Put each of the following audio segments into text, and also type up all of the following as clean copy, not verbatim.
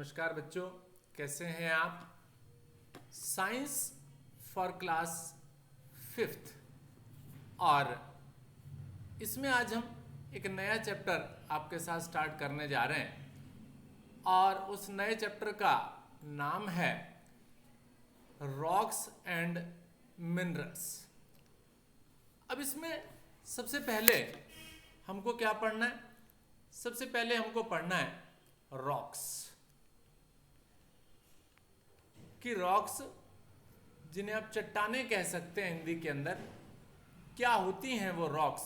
नमस्कार बच्चों, कैसे हैं आप। साइंस फॉर क्लास 5th और इसमें आज हम एक नया चैप्टर आपके साथ स्टार्ट करने जा रहे हैं और उस नए चैप्टर का नाम है रॉक्स एंड मिनरल्स। अब इसमें सबसे पहले हमको क्या पढ़ना है? सबसे पहले हमको पढ़ना है रॉक्स। कि रॉक्स जिन्हें आप चट्टाने कह सकते हैं हिंदी के अंदर, क्या होती हैं वो रॉक्स?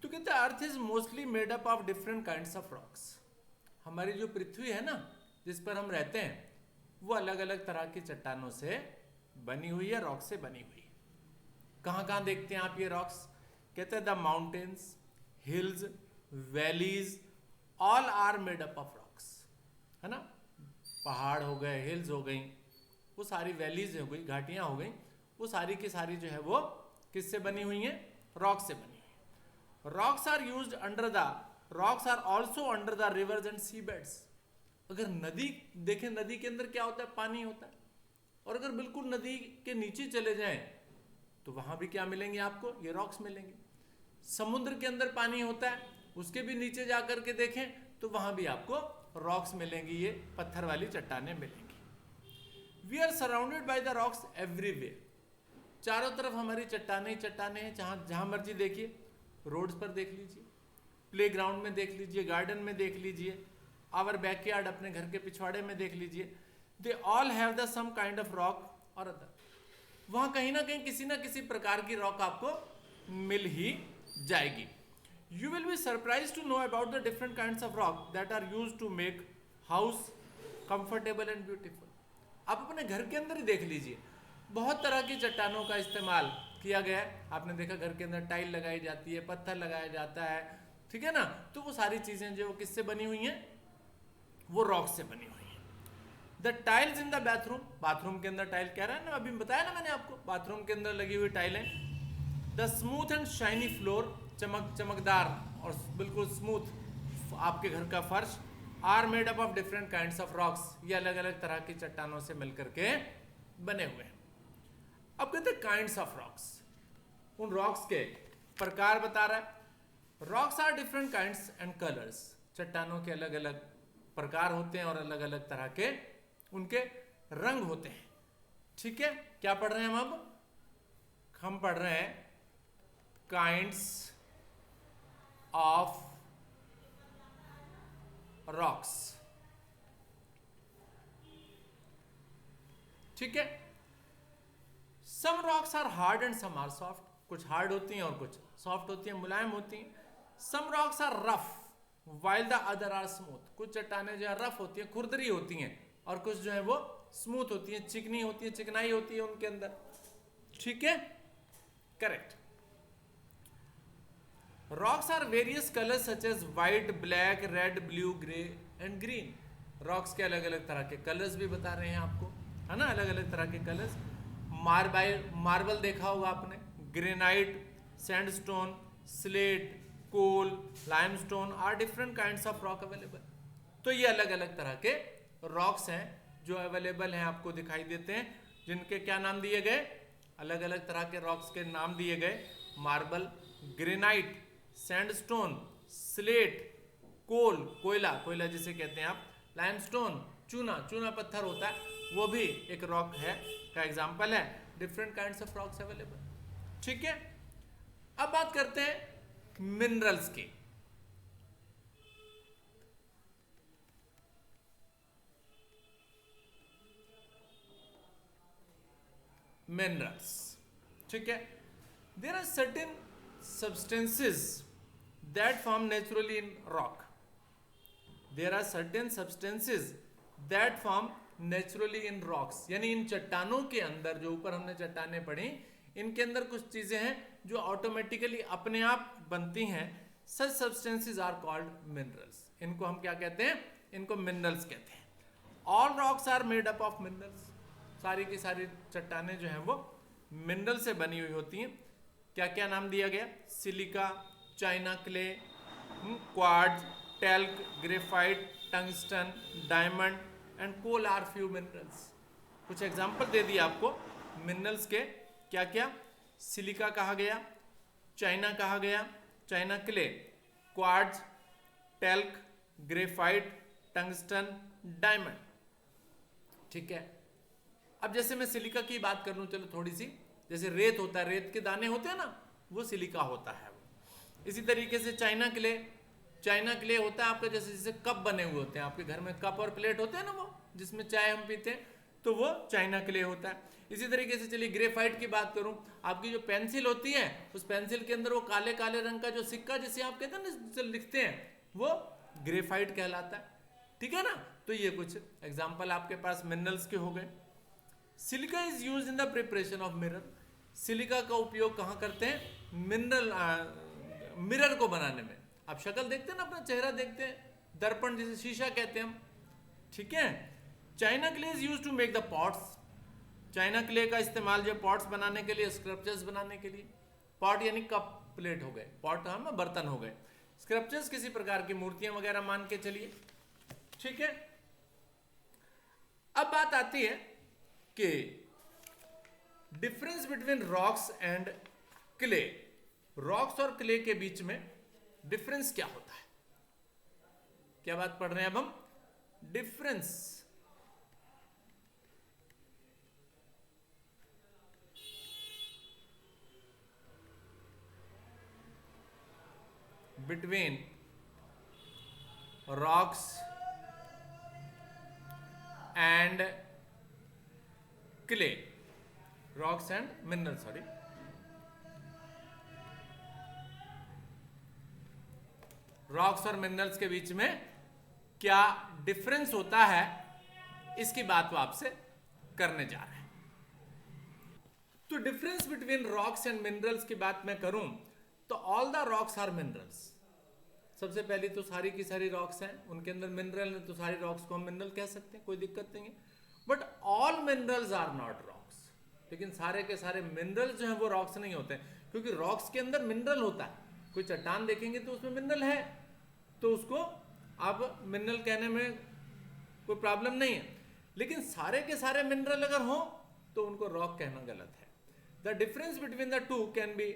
तो कहते हैं earth is mostly made up of different kinds of rocks. हमारी जो पृथ्वी है ना, जिस पर हम रहते हैं, वो अलग अलग तरह की चट्टानों से बनी हुई है, रॉक से बनी हुई है। कहाँ कहाँ देखते हैं आप ये रॉक्स? कहते हैं the mountains, hills, valleys all are made up of rocks. है ना, पहाड़ हो गए, हिल्स हो गई, वो सारी वैलीज हो गई, घाटियां हो गई, वो सारी की सारी जो है वो किससे बनी हुई हैं? रॉक से बनी हुई। Rocks are used under the rocks are also under the rivers and sea beds. अगर नदी देखें, नदी के अंदर क्या होता है? पानी होता है। और अगर बिल्कुल नदी के नीचे चले जाएं तो वहां भी क्या मिलेंगे आपको? ये रॉक्स मिलेंगे। समुद्र के अंदर पानी होता है, उसके भी नीचे जाकर के देखें तो वहां भी आपको रॉक्स मिलेंगी, ये पत्थर वाली चट्टानें मिलेंगी। We are surrounded by the rocks everywhere. चारों तरफ हमारी चट्टानें ही चट्टानें हैं। जहां मर्जी देखिए, रोड्स पर देख लीजिए, प्लेग्राउंड में देख लीजिए, गार्डन में देख लीजिए, आवर बैकयार्ड, अपने घर के पिछवाड़े में देख लीजिए। They all have the some kind of rock और अदर। वहां कहीं ना कहीं किसी ना किसी प्रकार की रॉक आपको मिल ही जाएगी। You will be surprised to know about the different kinds of rock that are used to make house comfortable and beautiful. आप अपने घर के अंदर ही देख लीजिए, बहुत तरह की चट्टानों का इस्तेमाल किया गया है। आपने देखा घर के अंदर टाइल लगाई जाती है, पत्थर लगाया जाता है, ठीक है ना। तो वो सारी चीजें जो किससे बनी हुई हैं? वो रॉक से बनी हुई हैं। The tiles in the bathroom, bathroom के अंदर टाइल कह रहा है ना, अभी बताया ना मैंने आपको, बाथरूम के अंदर लगी हुई टाइलें। The smooth and shiny floor, चमकदार और बिल्कुल स्मूथ आपके घर का फर्श, are made up of different kinds of rocks. ये अलग अलग तरह की चट्टानों से मिलकर के बने हुए हैं। अब कहते हैं काइंड्स ऑफ रॉक्स, उन रॉक्स के प्रकार बता रहा है। Rocks are different kinds and colours. चट्टानों के अलग अलग प्रकार होते हैं और अलग अलग तरह के उनके रंग होते हैं। ठीक है, क्या पढ़ रहे हैं हम अब? हम पढ़ रहे हैं काइंड्स ऑफ रॉक्स। ठीक है, some rocks are hard and some are soft. कुछ हार्ड होती हैं और कुछ सॉफ्ट होती हैं, मुलायम होती हैं। Some rocks are rough while the other are smooth. कुछ चट्टानें जो है रफ होती हैं, खुरदरी होती हैं, और कुछ जो है वो स्मूथ होती हैं, चिकनी होती है, चिकनाई होती है उनके अंदर। ठीक है, correct. Rocks are various colours such as white, black, red, blue, grey and green. Rocks के अलग अलग तरह के कलर्स भी बता रहे हैं आपको, है ना, अलग अलग तरह के कलर्स। मार्बल देखा होगा आपने, granite, sandstone, slate, coal, limestone are different kinds of rock available. तो ये अलग अलग तरह के रॉक्स हैं जो अवेलेबल हैं, आपको दिखाई देते हैं, जिनके क्या नाम दिए गए? अलग अलग तरह के रॉक्स के नाम दिए गए। मार्बल, ग्रेनाइट, सैंडस्टोन, स्लेट, कोल, कोयला जिसे कहते हैं आप, लाइमस्टोन, चूना पत्थर होता है, वो भी एक रॉक है का एग्जांपल है। Different kinds of rocks available. ठीक है, अब बात करते हैं मिनरल्स की। मिनरल्स, ठीक है। There are certain substances that form naturally in rock. There are certain substances that form naturally in rocks. यानी इन चट्टानों के अंदर, जो ऊपर हमने चट्टानें पढ़ी, इनके अंदर कुछ चीजें हैं जो ऑटोमेटिकली अपने आप बनती हैं। Such substances are called minerals. इनको हम क्या कहते हैं? इनको मिनरल्स कहते हैं। All rocks are made up of minerals. सारी की सारी चट्टानें जो हैं वो मिनरल से बनी हुई होती हैं। क्या क्या नाम दिया गया? Silica, china clay, quartz, talc, graphite, tungsten, diamond and coal are few minerals. कुछ एग्जाम्पल दे दिए आपको मिनरल्स के, क्या क्या? सिलिका कहा गया, चाइना कहा गया, China clay, quartz, talc, graphite, tungsten, diamond. ठीक है, अब जैसे मैं सिलिका की बात कर लूं, चलो थोड़ी सी, जैसे रेत होता है, रेत के दाने होते हैं ना, वो सिलिका होता है वो। इसी तरीके से चाइना क्ले होता है आपका, जैसे जैसे कप बने हुए होते हैं आपके घर में, कप और प्लेट होते हैं ना, वो जिसमें चाय हम पीते हैं, तो वो चाइना क्ले होता है। इसी तरीके से चलिए ग्रेफाइट की बात करूं, आपकी जो पेंसिल होती है, उस पेंसिल के अंदर वो काले काले रंग का जो सिक्का जिसे आप कहते हैं ना, लिखते हैं, वो ग्रेफाइट कहलाता है। ठीक है ना, तो ये कुछ एग्जाम्पल आपके पास मिनरल्स के हो गए। Silica is use in the preparation of mirror. Silica का उपयोग कहाँ करते हैं? मिरर को बनाने में। आप शक्ल देखते हैं ना, अपना चेहरा देखते हैं, दर्पण जिसे शीशा कहते हैं हम। ठीक है, china clay is use to make the pots. China clay का इस्तेमाल जो पॉट्स बनाने के लिए, स्क्रप्चर्स बनाने के लिए। पॉट यानी कप प्लेट हो गए, पॉट हम बर्तन हो गए, स्क्रप्चर्स किसी प्रकार की मूर्तियां वगैरह मान के चलिए। ठीक है, अब बात आती है कि difference between rocks and clay. Rocks और क्ले के बीच में डिफरेंस क्या होता है? क्या बात पढ़ रहे हैं अब हम? Difference between rocks and clay, rocks and mineral, sorry, rocks और मिनरल्स के बीच में क्या डिफरेंस होता है, इसकी बात वो आपसे करने जा रहे हैं। तो difference between rocks and minerals की बात मैं करूं तो all the rocks are minerals. सबसे पहले तो सारी की सारी रॉक्स हैं, उनके अंदर मिनरल है, तो सारी रॉक्स को हम मिनरल कह सकते हैं, कोई दिक्कत नहीं है। But all minerals are not rocks. लेकिन सारे के सारे मिनरल्स जो हैं वो रॉक्स नहीं होते, क्योंकि रॉक्स के अंदर मिनरल होता है। कोई चट्टान देखेंगे तो उसमें मिनरल है, तो उसको आप मिनरल कहने में कोई प्रॉब्लम नहीं है। लेकिन सारे के सारे मिनरल अगर हो तो उनको रॉक कहना गलत है। The difference between the two can be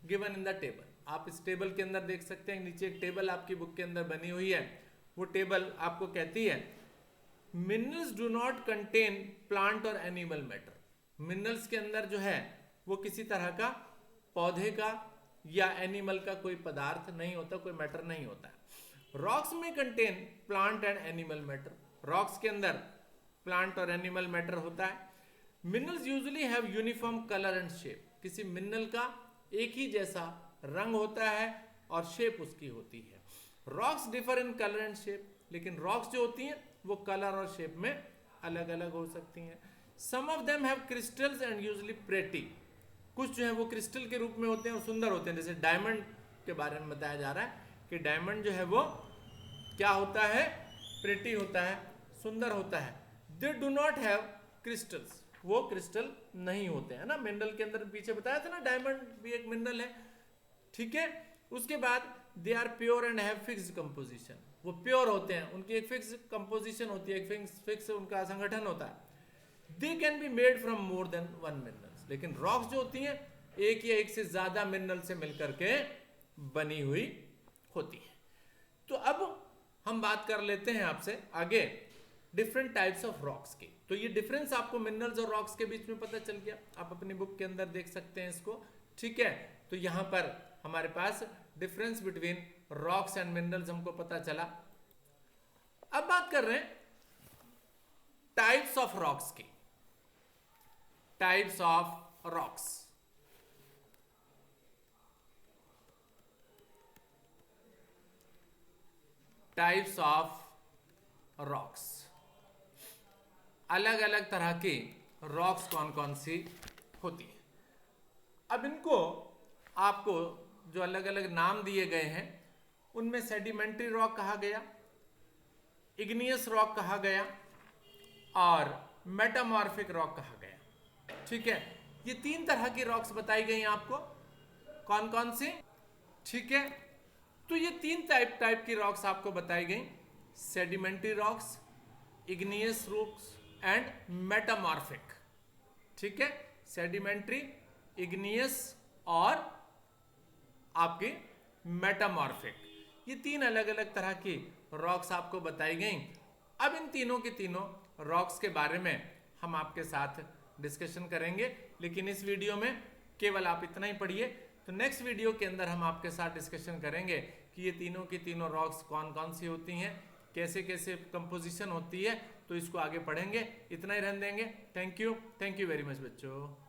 given in the table. आप इस टेबल के अंदर देख सकते हैं, नीचे एक टेबल आपकी बुक के अंदर बनी हुई है। वो टेबल आपको कहती है minerals do not contain plant और एनिमल मैटर। मिनरल्स के अंदर जो है वो किसी तरह का पौधे का या एनिमल का कोई पदार्थ नहीं होता, कोई मैटर नहीं होता है। रॉक्स में contain plant and animal matter. Rocks के अंदर प्लांट और एनिमल मैटर होता है। Minerals usually have uniform colour and shape. किसी मिनरल का एक ही जैसा रंग होता है और शेप उसकी होती है। Rocks differ in colour and shape, लेकिन रॉक्स जो होती हैं वो कलर और शेप में अलग अलग हो सकती हैं। Some of them have crystals and usually pretty. कुछ जो है वो क्रिस्टल के रूप में होते हैं और सुंदर होते हैं। जैसे डायमंड के बारे में बताया जा रहा है कि डायमंड जो है वो क्या होता है? प्रेटी होता है, सुंदर होता है। They do not have crystals, वो क्रिस्टल नहीं होते हैं ना। मिनरल के अंदर पीछे बताया था ना, डायमंड भी एक मिनरल है। ठीक है, उसके बाद they are pure and have fixed composition. वो प्योर होते हैं, उनकी एक फिक्स कंपोजिशन होती है, एक फिक्स उनका संगठन होता है। They can be made from more than one minerals. लेकिन रॉक्स जो होती हैं एक या एक से ज्यादा मिनरल से मिलकर के बनी हुई होती है। तो अब हम बात कर लेते हैं आपसे आगे डिफरेंट टाइप्स ऑफ रॉक्स की। तो ये डिफरेंस आपको मिनरल्स और रॉक्स के बीच में पता चल गया, आप अपनी बुक के अंदर देख सकते हैं इसको। ठीक है, तो यहां पर हमारे पास difference between rocks and minerals हमको पता चला। अब बात कर रहे हैं टाइप्स ऑफ रॉक्स की। Types of rocks, types of rocks, अलग अलग तरह की रॉक्स कौन कौन सी होती है। अब इनको आपको जो अलग अलग नाम दिए गए हैं उनमें सेडिमेंट्री रॉक कहा गया, इग्नियस रॉक कहा गया और मेटामॉर्फिक रॉक कहा गया। ठीक है, ये तीन तरह की रॉक्स बताई गई आपको, कौन कौन सी? ठीक है, तो ये तीन टाइप की रॉक्स आपको बताई गई। Sedimentary rocks, igneous rocks and metamorphic. ठीक है, सेडिमेंट्री, इग्नियस और आपकी मेटामॉर्फिक, ये 3 अलग अलग तरह की रॉक्स आपको बताई गई। अब इन तीनों के तीनों रॉक्स के बारे में हम आपके साथ डिस्कशन करेंगे, लेकिन इस वीडियो में केवल आप इतना ही पढ़िए। तो नेक्स्ट वीडियो के अंदर हम आपके साथ डिस्कशन करेंगे कि ये तीनों की तीनों रॉक्स कौन कौन सी होती हैं, कैसे कैसे कंपोजिशन होती है, तो इसको आगे पढ़ेंगे। इतना ही रहने देंगे। थैंक यू वेरी मच बच्चों।